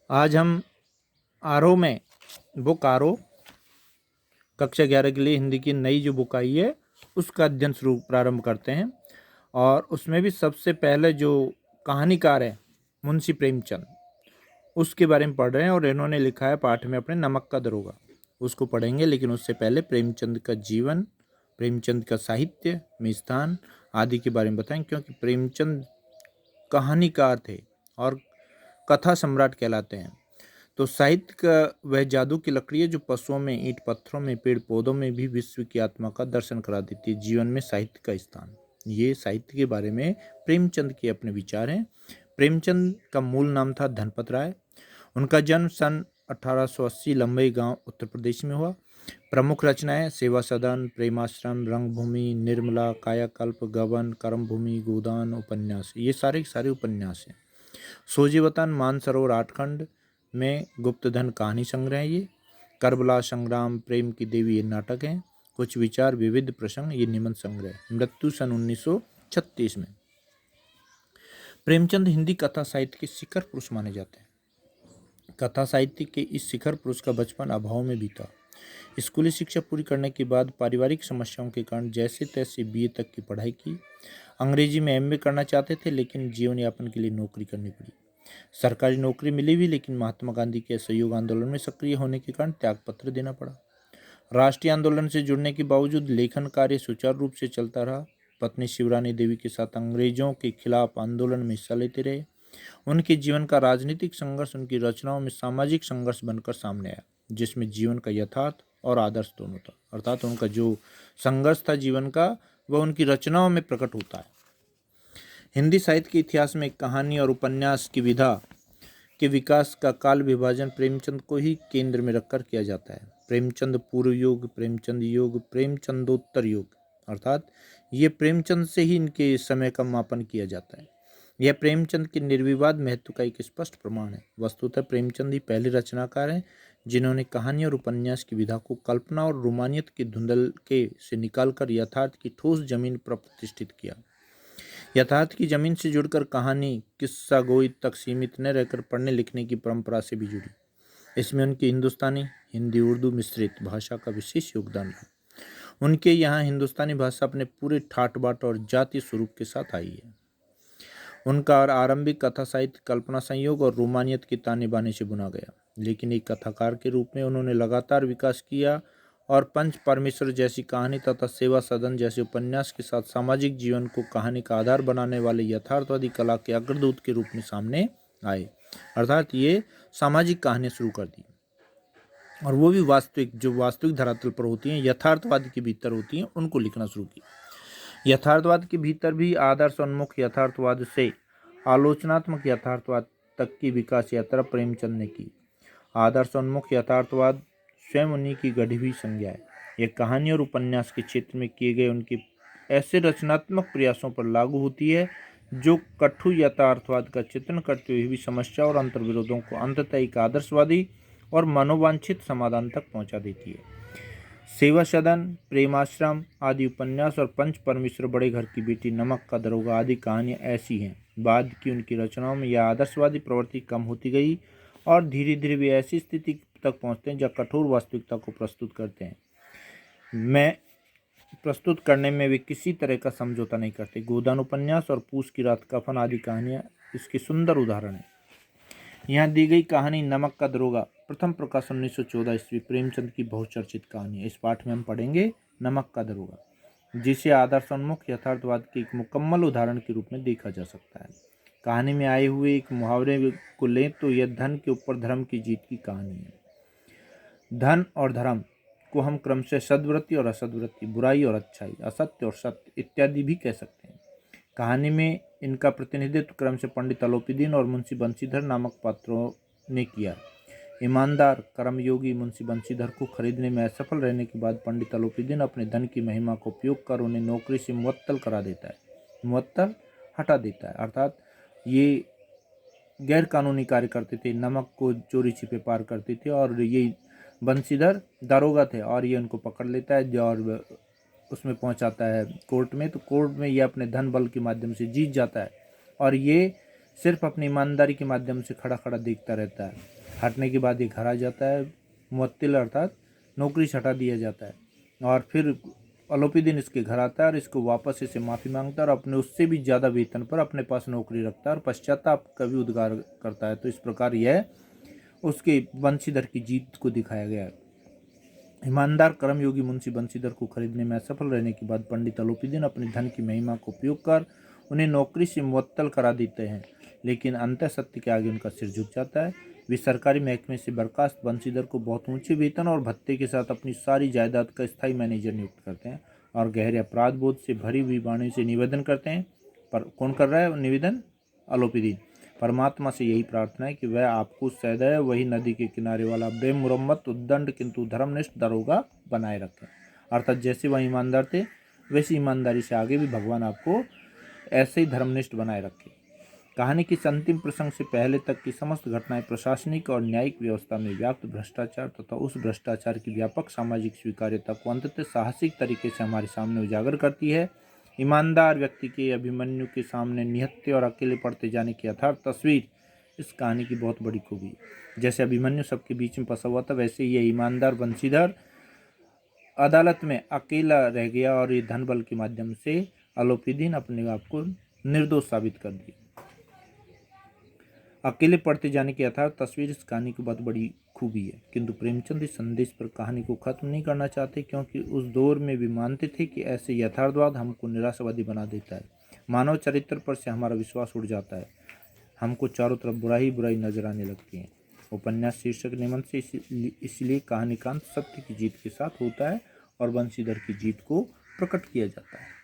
आज हम आरओ में बुक आरओ कक्षा 11 के लिए हिंदी की नई जो बुक आई है उसका अध्ययन शुरू प्रारंभ करते हैं। और उसमें भी सबसे पहले जो कहानीकार है मुंशी प्रेमचंद, उसके बारे में पढ़ रहे हैं। और इन्होंने लिखा है पाठ में अपने नमक का दरोगा, उसको पढ़ेंगे। लेकिन उससे पहले प्रेमचंद का जीवन, प्रेमचंद का साहित्य में स्थान आदि के बारे में बताएं, क्योंकि प्रेमचंद कहानीकार थे और कथा सम्राट कहलाते हैं। तो साहित्य का वह जादू की लकड़ी है जो पशुओं में, ईंट पत्थरों में, पेड़ पौधों में भी विश्व की आत्मा का दर्शन करा देती है। जीवन में साहित्य का स्थान, ये साहित्य के बारे में प्रेमचंद के अपने विचार हैं। प्रेमचंद का मूल नाम था धनपत राय। उनका जन्म सन 1880 लंबई गांव उत्तर प्रदेश में हुआ। प्रमुख रचनाएं सेवा सदन, प्रेमाश्रम, रंगभूमि, निर्मला, कायाकल्प, गबन, कर्मभूमि, गोदान, उपन्यास, ये सारे सारे उपन्यास हैं। सोजीवतन, मानसरोवर, आठखंड में गुप्तधन कहानी संग्रह, ये करबला संग्राम, प्रेम की देवी, ये नाटक हैं। कुछ विचार, विविध प्रसंग, ये निबंध संग्रह। मृत्यु सन 1936 में। प्रेमचंद हिंदी कथा साहित्य के शिखर पुरुष माने जाते हैं। कथा साहित्य के इस शिखर पुरुष का बचपन अभाव में बीता। स्कूली शिक्षा पूरी करने के बाद पारिवारिक समस्याओं के कारण जैसे तैसे बीए तक की पढ़ाई की। अंग्रेजी में एमए करना चाहते थे, लेकिन जीवन यापन के लिए नौकरी करनी पड़ी। सरकारी नौकरी मिली भी, लेकिन महात्मा गांधी के असहयोग आंदोलन में सक्रिय होने के कारण त्यागपत्र देना पड़ा। राष्ट्रीय आंदोलन से जुड़ने के बावजूद लेखन कार्य सुचारू रूप से चलता रहा। पत्नी शिवरानी देवी के साथ अंग्रेजों के खिलाफ आंदोलन में हिस्सा लेते रहे। उनके जीवन का राजनीतिक संघर्ष उनकी रचनाओं में सामाजिक संघर्ष बनकर सामने आया, जिसमें जीवन का यथार्थ और आदर्श दोनों था। अर्थात उनका जो संघर्ष था जीवन का, वह उनकी रचनाओं में प्रकट होता है। हिंदी साहित्य के इतिहास में कहानी और उपन्यास की विधा के विकास का काल विभाजन प्रेमचंद को ही केंद्र में रखकर किया जाता है। प्रेमचंद पूर्व युग, प्रेमचंद युग, प्रेमचंदोत्तर युग, अर्थात ये प्रेमचंद से ही इनके समय का मापन किया जाता है। यह प्रेमचंद के निर्विवाद महत्व का एक स्पष्ट प्रमाण है। वस्तुतः प्रेमचंद ही पहले रचनाकार हैं जिन्होंने कहानी और उपन्यास की विधा को कल्पना और रोमानियत के धुंधलके से निकालकर यथार्थ की ठोस जमीन पर प्रतिष्ठित किया। यथार्थ की जमीन से जुड़कर कहानी, किस्सा गोई तक सीमित न रहकर पढ़ने लिखने की परंपरा से भी जुड़ी। इसमें उनकी हिंदुस्तानी, हिंदी उर्दू मिश्रित भाषा का विशेष योगदान रहा। उनके यहाँ हिंदुस्तानी भाषा अपने पूरे ठाट बाट और जातीय स्वरूप के साथ आई है। उनका आरंभिक कथा साहित्य कल्पना संयोग और रोमानियत के ताने बाने से बुना गया, लेकिन एक कथाकार के रूप में उन्होंने लगातार विकास किया और पंच परमेश्वर जैसी कहानी तथा सेवा सदन जैसे उपन्यास के साथ सामाजिक जीवन को कहानी का आधार बनाने वाले यथार्थवादी कला के अग्रदूत के रूप में सामने आए। अर्थात ये सामाजिक कहानियाँ शुरू कर दी, और वो भी वास्तविक, जो वास्तविक धरातल पर होती हैं, यथार्थवाद के भीतर होती हैं, उनको लिखना शुरू किया। यथार्थवाद के भीतर भी आदर्शोन्मुख यथार्थवाद से आलोचनात्मक यथार्थवाद तक की विकास यात्रा प्रेमचंद ने की। आदर्शोन्मुख यथार्थवाद स्वयं उन्हीं की गढ़ी हुई संज्ञा है। यह कहानी और उपन्यास के क्षेत्र में किए गए उनके ऐसे रचनात्मक प्रयासों पर लागू होती है जो कठु यथार्थवाद का चित्रण करते हुए भी समस्या और अंतर्विरोधों को अंततः एक आदर्शवादी और मनोवांछित समाधान तक पहुंचा देती है। सेवा सदन, प्रेमाश्रम आदि उपन्यास और पंच परमेश्वर, बड़े घर की बेटी, नमक का दरोगा आदि कहानियाँ ऐसी हैं। बाद की उनकी रचनाओं में यह आदर्शवादी प्रवृत्ति कम होती गई और धीरे धीरे वे ऐसी स्थिति तक पहुँचते हैं जहाँ कठोर वास्तविकता को प्रस्तुत करते हैं। प्रस्तुत करने में वे किसी तरह का समझौता नहीं करते। गोदान उपन्यास और पूस की रात, कफन आदि कहानियाँ इसके सुंदर उदाहरण हैं। यहाँ दी गई कहानी नमक का दरोगा प्रथम प्रकाशन 1914 ईस्वी, प्रेमचंद की बहुचर्चित कहानी है। इस पाठ में हम पढ़ेंगे नमक का दरोगा, जिसे आदर्शोन्मुख यथार्थवाद के एक मुकम्मल उदाहरण के रूप में देखा जा सकता है। कहानी में आए हुए एक मुहावरे को लें तो यह धन के ऊपर धर्म की जीत की कहानी है। धन और धर्म को हम क्रमशः सद्वृत्ति और असद्वृत्ति, बुराई और अच्छाई, असत्य और सत्य इत्यादि भी कह सकते हैं। कहानी में इनका प्रतिनिधित्व क्रम से पंडित अलोपीदीन और मुंशी बंशीधर नामक पात्रों ने किया। ईमानदार कर्मयोगी मुंशी बंशीधर को खरीदने में असफल रहने के बाद पंडित अलोपीदीन अपने धन की महिमा का उपयोग कर उन्हें नौकरी से मुअत्तल करा देता है, मुअत्तल हटा देता है। अर्थात ये गैर कानूनी कार्य करते थे, नमक को चोरी छिपे पार करते थे, और ये बंशीधर दारोगा थे और ये उनको पकड़ लेता है और उसमें पहुंचाता है कोर्ट में। तो कोर्ट में ये अपने धन बल के माध्यम से जीत जाता है और ये सिर्फ अपनी ईमानदारी के माध्यम से खड़ा खड़ा देखता रहता है। हटने के बाद ये घर आ जाता है, मुअत्तिल अर्थात नौकरी से हटा दिया जाता है, और फिर अलोपीदीन इसके घर आता है और इसको वापस इसे माफ़ी मांगता है और अपने उससे भी ज़्यादा वेतन पर अपने पास नौकरी रखता है और पश्चाताप का भी उद्गार करता है। तो इस प्रकार यह उसके बंशीधर की जीत को दिखाया गया है। ईमानदार कर्मयोगी मुंशी बंशीधर को खरीदने में असफल रहने के बाद पंडित अलोपीदीन अपने धन की महिमा को उपयोग कर उन्हें नौकरी से मुअत्तल करा देते हैं, लेकिन अंतः सत्य के आगे उनका सिर झुक जाता है। वे सरकारी महकमे से बर्खास्त बंशीधर को बहुत ऊंचे वेतन और भत्ते के साथ अपनी सारी जायदाद का स्थायी मैनेजर नियुक्त करते हैं और गहरे अपराध बोध से भरी हुई वाणी से निवेदन करते हैं। पर कौन कर रहा है निवेदन? अलोपीदीन। परमात्मा से यही प्रार्थना है कि वह आपको सदैव वही नदी के किनारे वाला बेमुरम्मत उद्दंड किंतु धर्मनिष्ठ दरोगा बनाए रखें। अर्थात जैसे वह ईमानदार थे वैसी ईमानदारी से आगे भी भगवान आपको ऐसे ही धर्मनिष्ठ बनाए रखे। कहानी की अंतिम प्रसंग से पहले तक की समस्त घटनाएं प्रशासनिक और न्यायिक व्यवस्था में व्याप्त भ्रष्टाचार तथा उस भ्रष्टाचार की व्यापक सामाजिक स्वीकार्यता को अंततः साहसिक तरीके से हमारे सामने उजागर करती है। ईमानदार व्यक्ति के अभिमन्यु के सामने निहत्थे और अकेले पड़ते जाने की यथार्थ तस्वीर इस कहानी की बहुत बड़ी खूबी है। जैसे अभिमन्यु सबके बीच में फंसा हुआ था, वैसे ही ये ईमानदार बंशीधर अदालत में अकेला रह गया और ये धन बल के माध्यम से अलोपीदीन अपने आप को निर्दोष साबित कर दिया। अकेले पढ़ते जाने की यथार्थ तस्वीर इस कहानी की बहुत बड़ी खूबी है, किंतु प्रेमचंद इस संदेश पर कहानी को खत्म नहीं करना चाहते, क्योंकि उस दौर में भी मानते थे कि ऐसे यथार्थवाद हमको निराशावादी बना देता है। मानव चरित्र पर से हमारा विश्वास उड़ जाता है, हमको चारों तरफ बुराई बुराई नजर आने लगती है। उपन्यास शीर्षक निमन से इसलिए कहानीकांत सत्य की जीत के साथ होता है और बंशीधर की जीत को प्रकट किया जाता है।